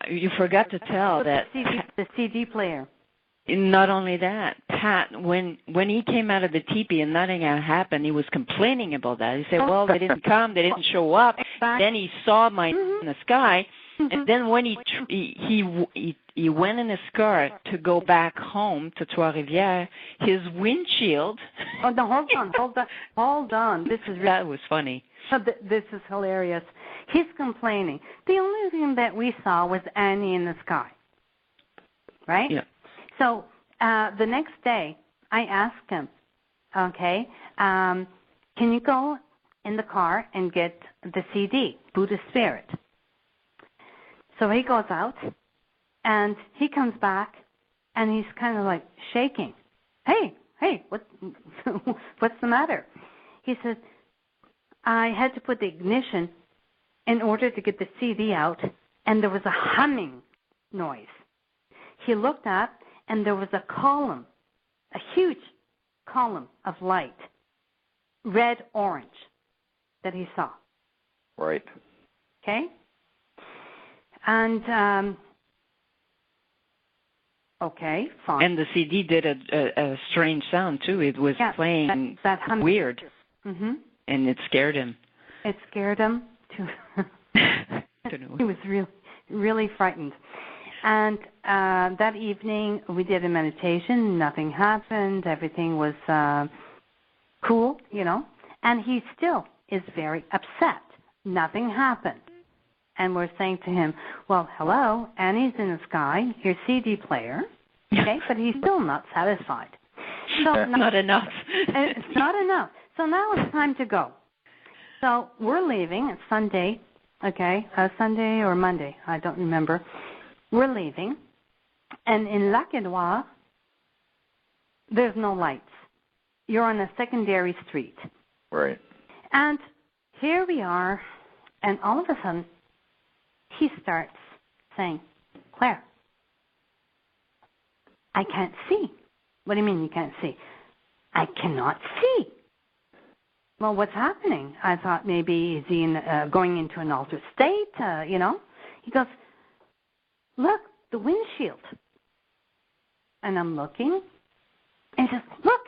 you forgot to tell that the CD player. Not only that, Pat, when he came out of the teepee and nothing had happened, he was complaining about that. He said, well, they didn't come, they didn't show up. Then he saw my in the sky, and then when he went in his car to go back home to Trois-Rivières, his windshield... Oh, no, hold on. That was funny. This is hilarious. He's complaining. The only thing that we saw was Annie in the sky, right? Yeah. So the next day, I asked him, okay, can you go in the car and get the CD, Buddhist Spirit? So he goes out, and he comes back, and he's kind of like shaking. Hey, what's the matter? He says, I had to put the ignition in order to get the CD out, and there was a humming noise. He looked up, and there was a column, a huge column of light, red-orange, that he saw. Right. Okay? And, okay, fine. And the CD did a strange sound, too. It was playing that weird. Mm-hmm. And it scared him. It scared him, too. He was really, really frightened. And that evening, we did a meditation. Nothing happened. Everything was cool, And he still is very upset. Nothing happened. And we're saying to him, well, hello, Annie's in the sky, your CD player, okay? But he's still not satisfied. So not enough. It's not enough. So now it's time to go. So we're leaving. It's Sunday, okay? Sunday or Monday, I don't remember. We're leaving, and in Lac-Édouard, there's no lights. You're on a secondary street. Right. And here we are, and all of a sudden, he starts saying, Claire, I can't see. What do you mean you can't see? I cannot see. Well, what's happening? I thought maybe is he going into an altered state, He goes, look, the windshield. And I'm looking, and he says, look,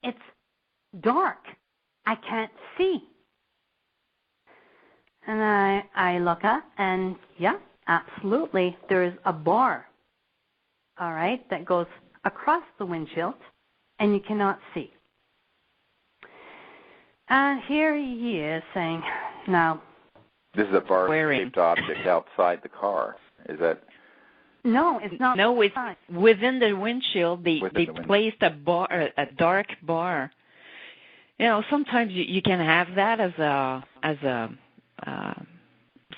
it's dark. I can't see. And I look up, and yeah, absolutely, there is a bar, all right, that goes across the windshield, and you cannot see. And here he is saying, now, this is a bar-shaped object outside the car. Is that? No, it's not. No, it's within the windshield. They placed a dark bar. Sometimes you can have that as a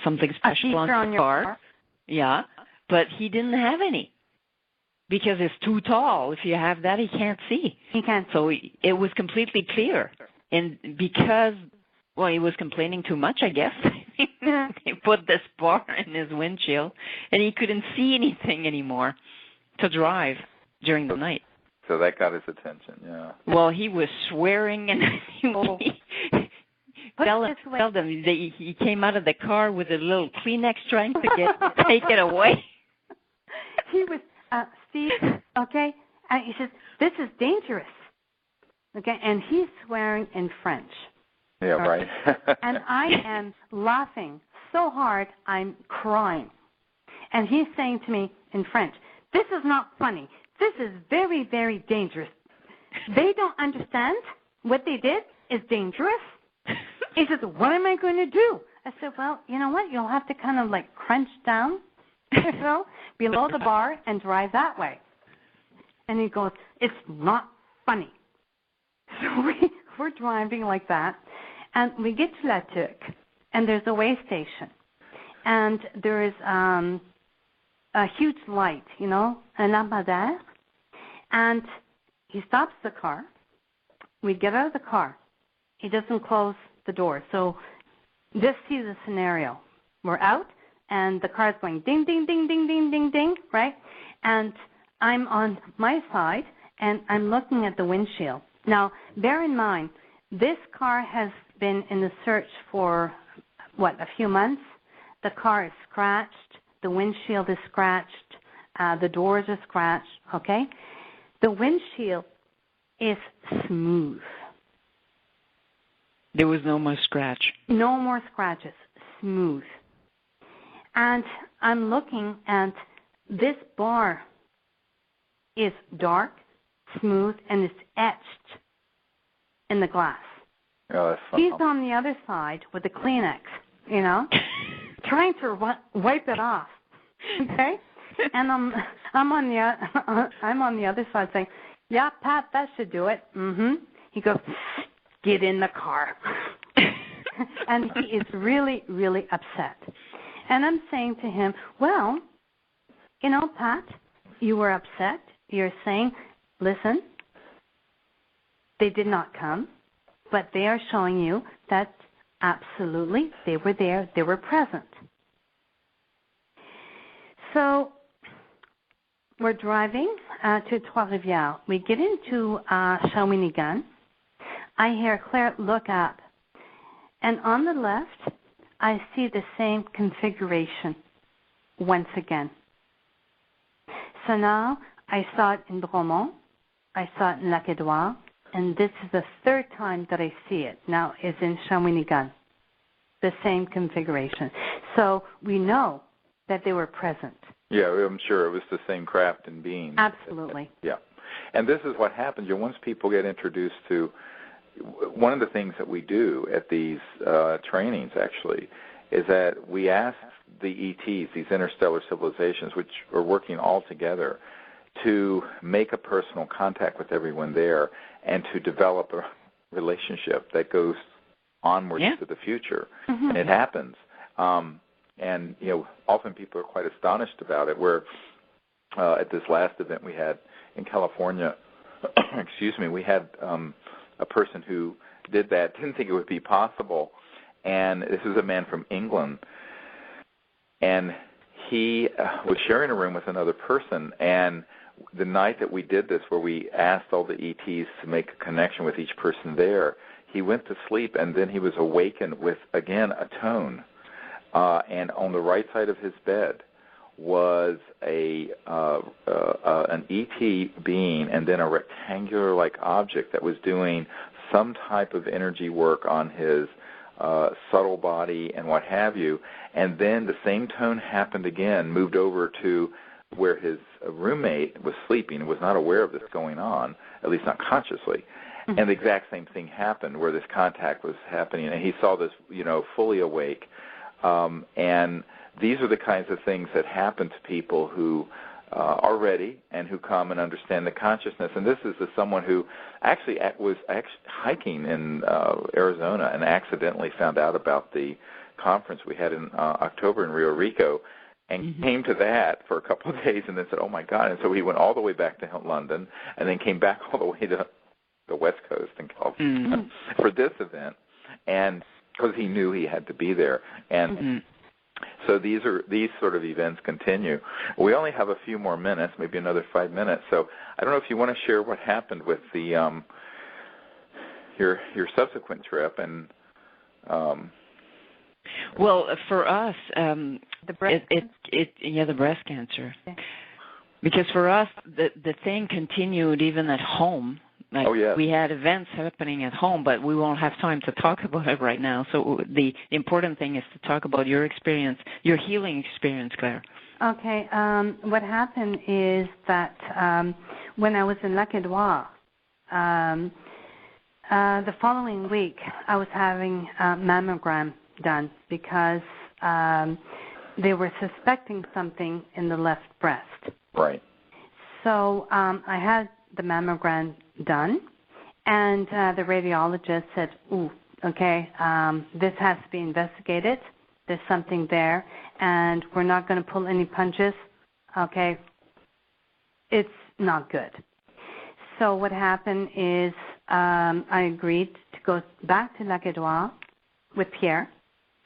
something special on the car. Yeah, but he didn't have any because it's too tall. If you have that, he can't see. He can't. So it was completely clear, and because. Well, he was complaining too much, I guess. They put this bar in his windshield, and he couldn't see anything anymore to drive during the night. So that got his attention, yeah. Well, he was swearing, and tell them he came out of the car with a little Kleenex trying to take it away. He was, Steve, okay, he says, this is dangerous, okay, and he's swearing in French. Yeah, right. And I am laughing so hard, I'm crying. And he's saying to me in French, this is not funny. This is very, very dangerous. They don't understand what they did is dangerous. He says, what am I going to do? I said, well, you know what? You'll have to kind of like crunch down, below the bar and drive that way. And he goes, it's not funny. So we're driving like that. And we get to La Tuque, and there's a way station. And there is a huge light, a lampadaire. And he stops the car. We get out of the car. He doesn't close the door. So just see the scenario. We're out, and the car's going ding, ding, ding, ding, ding, ding, ding, right? And I'm on my side, and I'm looking at the windshield. Now, bear in mind, this car has been in the search for, a few months. The car is scratched. The windshield is scratched. The doors are scratched, okay? The windshield is smooth. There was no more scratch. No more scratches. Smooth. And I'm looking, and this bar is dark, smooth, and it's etched in the glass. Oh, that's fun. He's on the other side with the Kleenex, trying to wipe it off. Okay, and I'm on the other side saying, "Yeah, Pat, that should do it." Mm-hmm. He goes, "Get in the car," and he is really, really upset. And I'm saying to him, "Well, Pat, you were upset. You're saying, listen, they did not come, but they are showing you that absolutely they were there, they were present." So we're driving to Trois-Rivières. We get into Shawinigan. I hear Claire look up, and on the left, I see the same configuration once again. So now I saw it in Bromont, I saw it in Lac-Édouard, and this is the third time that I see it. Now it's in Shawinigan, the same configuration. So we know that they were present. Yeah, I'm sure it was the same craft and being. Absolutely. Yeah. And this is what happens. Once people get introduced to, one of the things that we do at these trainings, actually, is that we ask the ETs, these interstellar civilizations, which are working all together, to make a personal contact with everyone there and to develop a relationship that goes onwards to the future. Mm-hmm. And it happens. And, often people are quite astonished about it, where at this last event we had in California, we had a person who did that, didn't think it would be possible. And this is a man from England. And he was sharing a room with another person. And the night that we did this, where we asked all the ETs to make a connection with each person there, he went to sleep, and then he was awakened with, again, a tone. And on the right side of his bed was an ET being, and then a rectangular-like object that was doing some type of energy work on his subtle body and what have you. And then the same tone happened again, moved over to where his roommate was sleeping and was not aware of this going on, at least not consciously. Mm-hmm. And the exact same thing happened, where this contact was happening, and he saw this, fully awake. And these are the kinds of things that happen to people who are ready and who come and understand the consciousness. And this is someone who actually was hiking in Arizona and accidentally found out about the conference we had in October in Rio Rico, and came to that for a couple of days and then said, "Oh, my God." And so he went all the way back to London and then came back all the way to the West Coast in California for this event, and because he knew he had to be there. And so these sort of events continue. We only have a few more minutes, maybe another 5 minutes. So I don't know if you want to share what happened with the your subsequent trip and. Well, for us, the breast the breast cancer. Okay. Because for us, the thing continued even at home. Like we had events happening at home, but we won't have time to talk about it right now. So the important thing is to talk about your experience, your healing experience, Claire. Okay. What happened is that when I was in Lac-Édouard, the following week I was having a mammogram done because they were suspecting something in the left breast. Right. So I had the mammogram done, and the radiologist said, "Ooh, okay, this has to be investigated. There's something there, and we're not going to pull any punches. Okay, it's not good." So what happened is I agreed to go back to Lac-Édouard with Pierre,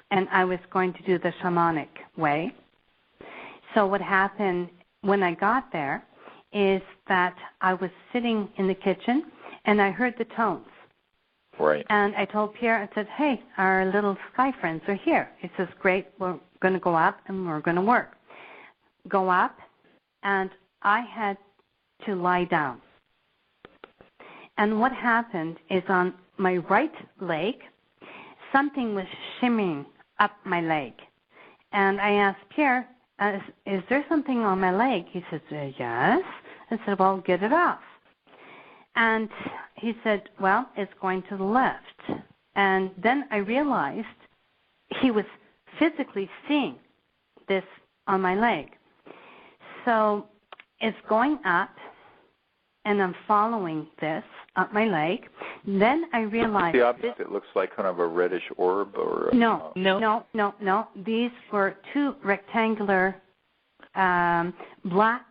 and I was going to do the shamanic way. So what happened when I got there is that I was sitting in the kitchen, and I heard the tones. Right. And I told Pierre, I said, "Hey, our little sky friends are here." He says, "Great, we're going to go up and we're going to work." go up, and I had to lie down. And what happened is on my right leg, something was shimmying up my leg. And I asked Pierre, is there something on my leg? He said, yes. I said, well, get it off. And he said, well, it's going to the left. And then I realized he was physically seeing this on my leg. So it's going up, and I'm following this up my leg. Then I realized the object, it looks like kind of a reddish orb, or no. These were two rectangular, black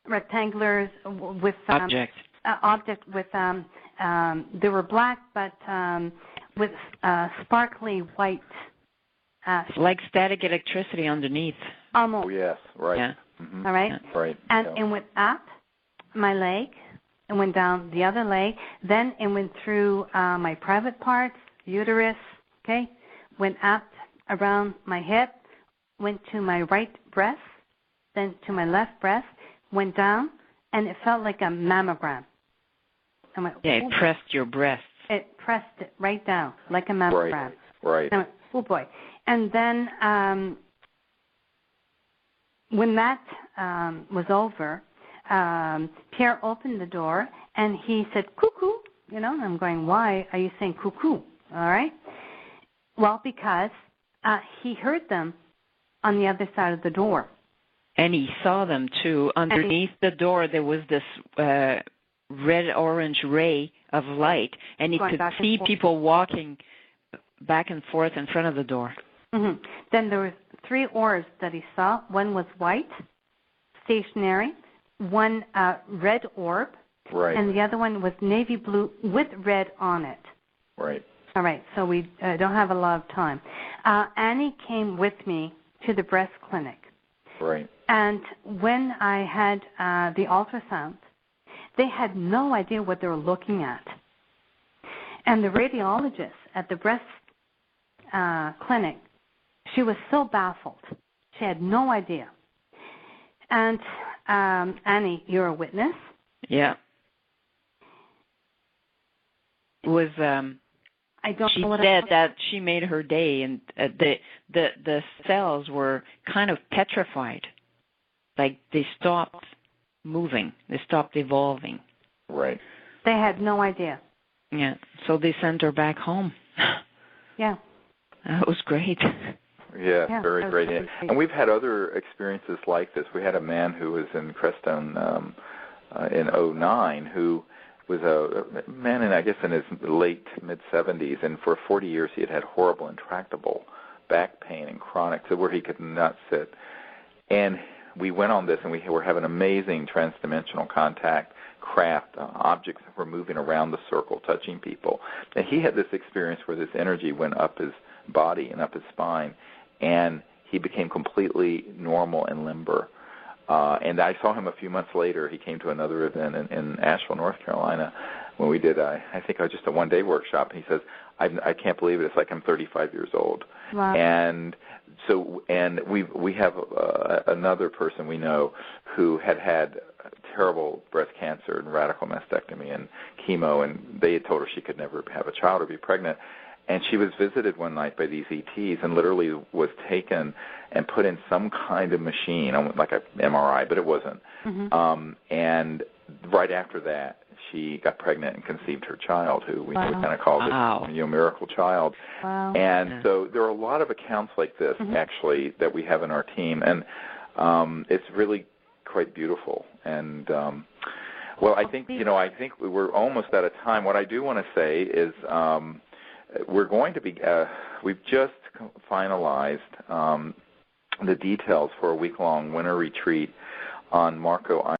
rectangulars with object with they were black, but with sparkly white, like static electricity underneath. Almost. Oh, yes, right. Yeah. Mm-hmm. All right. Yeah. Right. And yeah. it went up my leg, it went down the other leg, then it went through my private parts, uterus, okay, went up around my hip, went to my right breast, then to my left breast, went down, and it felt like a mammogram. I went, yeah, it pressed your breasts. It pressed it right down like a mammogram. Right. I went, oh boy. And then when that was over, Pierre opened the door, and he said, cuckoo, and I'm going, why are you saying cuckoo? All right. Well, because he heard them on the other side of the door. And he saw them, too. Underneath the door, there was this red-orange ray of light, and he could see people walking back and forth in front of the door. Mm-hmm. Then there were 3 orbs that he saw. One was white, stationary, one red orb, right, and the other one was navy blue with red on it. Right. All right, so we don't have a lot of time. Annie came with me to the breast clinic. Right. And when I had the ultrasound, they had no idea what they were looking at. And the radiologist at the breast clinic, she was so baffled. She had no idea. And Annie, you're a witness. Yeah. It was. I don't she know what said that she made her day, and the cells were kind of petrified, like they stopped moving, they stopped evolving. Right. They had no idea. Yeah. So they sent her back home. Yeah. That was great. Yeah, very great. And we've had other experiences like this. We had a man who was in Crestone in 2009 who was a man in, I guess, in his late mid-70s, and for 40 years he had had horrible, intractable back pain and chronic, to where he could not sit. And we went on this, and we were having amazing transdimensional contact, craft, objects that were moving around the circle, touching people. And he had this experience where this energy went up his body and up his spine, and he became completely normal and limber. And I saw him a few months later. He came to another event in Asheville, North Carolina, when we did, I think, just a one-day workshop. And he says, I can't believe it. It's like I'm 35 years old. Wow. And so, and we have another person we know who had terrible breast cancer and radical mastectomy and chemo, and they had told her she could never have a child or be pregnant. And she was visited one night by these ETs and literally was taken and put in some kind of machine, like an MRI, but it wasn't. Mm-hmm. And right after that, she got pregnant and conceived her child, who we kind of called it, miracle child. Wow. And so there are a lot of accounts like this, actually, that we have in our team, and it's really quite beautiful. And well, I think we're almost out of time. What I do want to say is we're going to be. We've just finalized the details for a week-long winter retreat on Marco